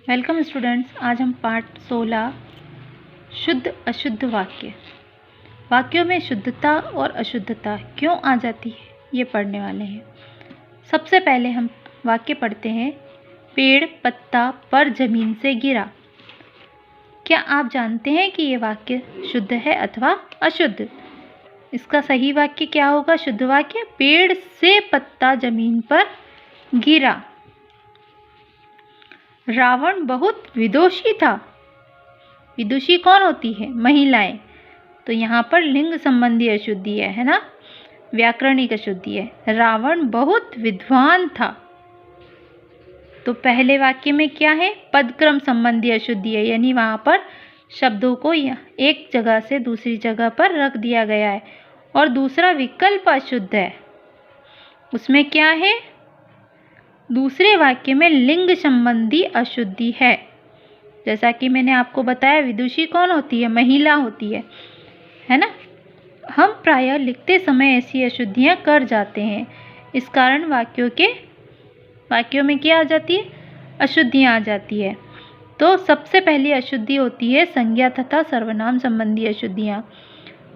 Welcome students. आज हम पाठ 16 शुद्ध अशुद्ध वाक्यों में शुद्धता और अशुद्धता क्यों आ जाती है ये पढ़ने वाले हैं। सबसे पहले हम वाक्य पढ़ते हैं। पेड़ पत्ता पर जमीन से गिरा। क्या आप जानते हैं कि ये वाक्य शुद्ध है अथवा अशुद्ध? इसका सही वाक्य क्या होगा? शुद्ध वाक्य, पेड़ से पत्ता जमीन पर गिरा। रावण बहुत विदुषी था। विदुषी कौन होती है? महिलाएं। तो यहाँ पर लिंग संबंधी अशुद्धि है ना, व्याकरणिक अशुद्धि है। रावण बहुत विद्वान था। तो पहले वाक्य में क्या है? पदक्रम संबंधी अशुद्धि है, यानी वहां पर शब्दों को एक जगह से दूसरी जगह पर रख दिया गया है। और दूसरा विकल्प अशुद्ध है, उसमें क्या है? दूसरे वाक्य में लिंग संबंधी अशुद्धि है। जैसा कि मैंने आपको बताया, विदुषी कौन होती है? महिला होती है ना। हम प्रायः लिखते समय ऐसी अशुद्धियां कर जाते हैं। इस कारण वाक्यों में क्या आ जाती है? अशुद्धियां आ जाती है। तो सबसे पहली अशुद्धि होती है संज्ञा तथा सर्वनाम संबंधी अशुद्धियां।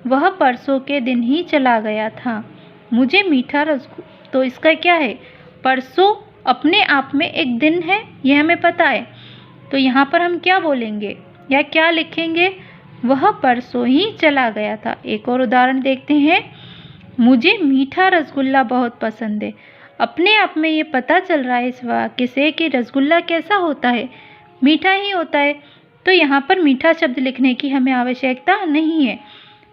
वह परसों के दिन ही चला गया था। मुझे मीठा रसगुल्ला। तो इसका क्या है? परसों अपने आप में एक दिन है, यह हमें पता है। तो यहाँ पर हम क्या बोलेंगे या क्या लिखेंगे? वह परसों ही चला गया था। एक और उदाहरण देखते हैं। मुझे मीठा रसगुल्ला बहुत पसंद है। अपने आप में ये पता चल रहा है इस वाक्य से कि रसगुल्ला कैसा होता है? मीठा ही होता है। तो यहाँ पर मीठा शब्द लिखने की हमें आवश्यकता नहीं है।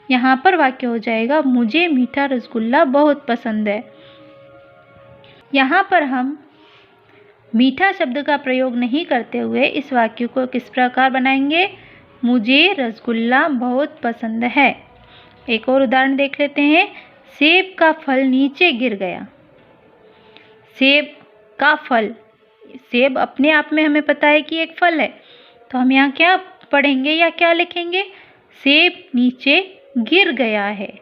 यहाँ पर वाक्य हो जाएगा मुझे मीठा रसगुल्ला बहुत पसंद है। यहाँ पर हम मीठा शब्द का प्रयोग नहीं करते हुए इस वाक्य को किस प्रकार बनाएंगे? मुझे रसगुल्ला बहुत पसंद है। एक और उदाहरण देख लेते हैं। सेब का फल नीचे गिर गया। सेब का फल, सेब अपने आप में हमें पता है कि एक फल है। तो हम यहाँ क्या पढ़ेंगे या क्या लिखेंगे? सेब नीचे गिर गया है।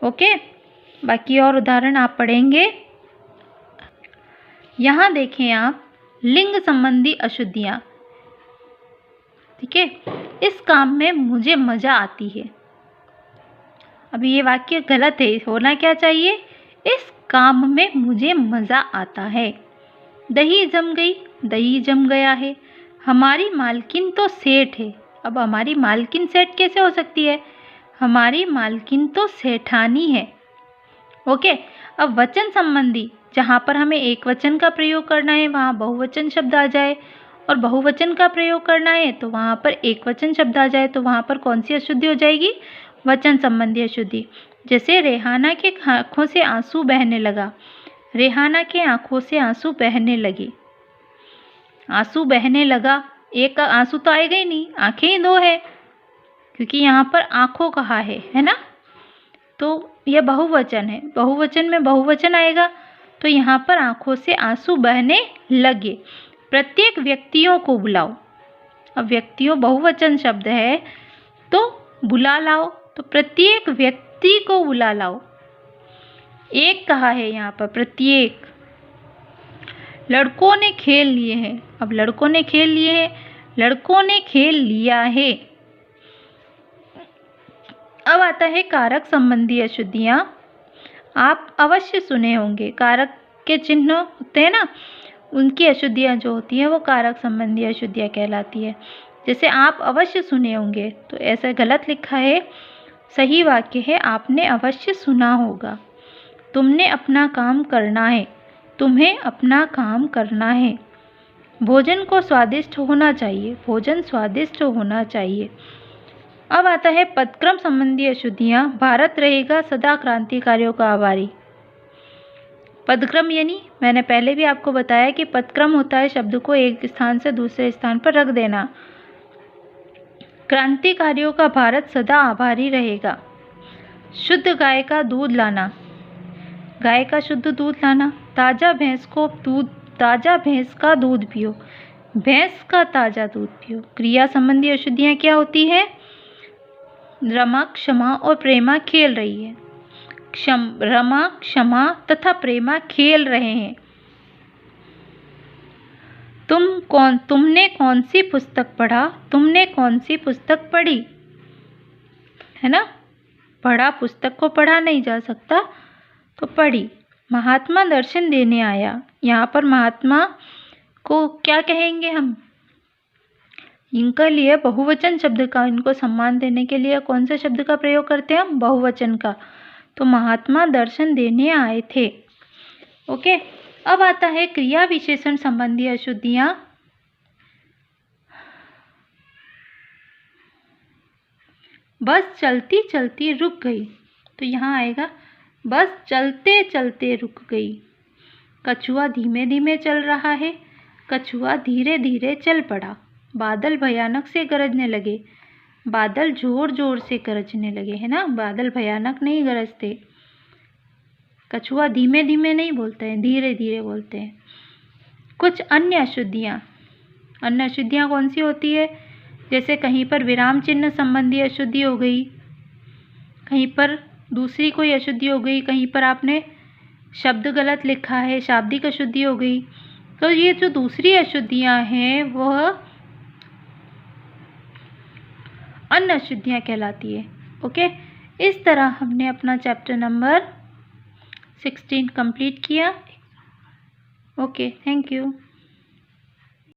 ओके, बाकी और उदाहरण आप पढ़ेंगे। यहाँ देखें आप, लिंग संबंधी अशुद्धियाँ। ठीक है, इस काम में मुझे मजा आती है। अभी ये वाक्य गलत है, होना क्या चाहिए? इस काम में मुझे मजा आता है। दही जम गई, दही जम गया है। हमारी मालकिन तो सेठ है। अब हमारी मालकिन सेठ कैसे हो सकती है? हमारी मालकिन तो सेठानी है। ओके, अब वचन संबंधी, जहाँ पर हमें एक वचन का प्रयोग करना है वहाँ बहुवचन शब्द आ जाए, और बहुवचन का प्रयोग करना है तो वहाँ पर एक वचन शब्द आ जाए, तो वहाँ पर कौन सी अशुद्धि हो जाएगी? वचन संबंधी अशुद्धि। जैसे रेहाना के आँखों से आंसू बहने लगा। रेहाना के आँखों से आंसू बहने लगे। आंसू बहने लगा, एक आंसू तो आएगा ही नहीं, आंखें ही दो है, क्योंकि यहाँ पर आँखों कहा है ना। तो यह बहुवचन है, बहुवचन में बहुवचन आएगा। तो यहाँ पर आंखों से आंसू बहने लगे। प्रत्येक व्यक्तियों को बुलाओ। अब व्यक्तियों बहुवचन शब्द है, तो बुला लाओ, तो प्रत्येक व्यक्ति को बुला लाओ। एक कहा है यहाँ पर, प्रत्येक। लड़कों ने खेल लिए हैं। अब लड़कों ने खेल लिए हैं, लड़कों ने खेल लिया है। अब आता है कारक संबंधी अशुद्धियाँ। आप अवश्य सुने होंगे, कारक के चिन्ह होते हैं ना, उनकी अशुद्धियाँ जो होती हैं वो कारक संबंधी अशुद्धियाँ कहलाती है। जैसे आप अवश्य सुने होंगे, तो ऐसा गलत लिखा है। सही वाक्य है आपने अवश्य सुना होगा। तुमने अपना काम करना है। तुम्हें अपना काम करना है। भोजन को स्वादिष्ट होना चाहिए। भोजन स्वादिष्ट होना चाहिए। अब आता है पदक्रम संबंधी अशुद्धियाँ। भारत रहेगा सदा क्रांतिकारियों का आभारी। पदक्रम यानी मैंने पहले भी आपको बताया कि पदक्रम होता है शब्द को एक स्थान से दूसरे स्थान पर रख देना। क्रांतिकारियों का भारत सदा आभारी रहेगा। शुद्ध गाय का दूध लाना। गाय का शुद्ध दूध लाना। ताज़ा भैंस का दूध पियो। भैंस का ताज़ा दूध पियो। क्रिया संबंधी अशुद्धियाँ क्या होती है? रमा, क्षमा और प्रेमा खेल रही है। रमा, क्षमा तथा प्रेमा खेल रहे हैं। तुम तुमने कौन सी पुस्तक पढ़ा, तुमने कौन सी पुस्तक पढ़ी, है ना। पढ़ा, पुस्तक को पढ़ा नहीं जा सकता तो पढ़ी। महात्मा दर्शन देने आया, यहाँ पर महात्मा को क्या कहेंगे हम, इनके लिए बहुवचन शब्द का, इनको सम्मान देने के लिए कौन से शब्द का प्रयोग करते हैं हम, बहुवचन का। तो महात्मा दर्शन देने आए थे। ओके, अब आता है क्रिया विशेषण संबंधी अशुद्धियां। बस चलती चलती रुक गई, तो यहाँ आएगा बस चलते चलते रुक गई। कछुआ धीमे धीमे चल रहा है, कछुआ धीरे धीरे चल पड़ा। बादल भयानक से गरजने लगे, बादल जोर जोर से गरजने लगे, है ना। बादल भयानक नहीं गरजते, कछुआ धीमे धीमे नहीं बोलते हैं, धीरे धीरे बोलते हैं। कुछ अन्य अशुद्धियाँ, अन्य अशुद्धियाँ कौन सी होती है, जैसे कहीं पर विराम चिन्ह संबंधी अशुद्धि हो गई, कहीं पर दूसरी कोई अशुद्धि हो गई, कहीं पर आपने शब्द गलत लिखा है, शाब्दिक अशुद्धि हो गई। तो ये जो दूसरी अशुद्धियाँ हैं वह अन्य अशुद्धियाँ कहलाती है। ओके, इस तरह हमने अपना चैप्टर नंबर 16 कंप्लीट किया। Okay, thank you.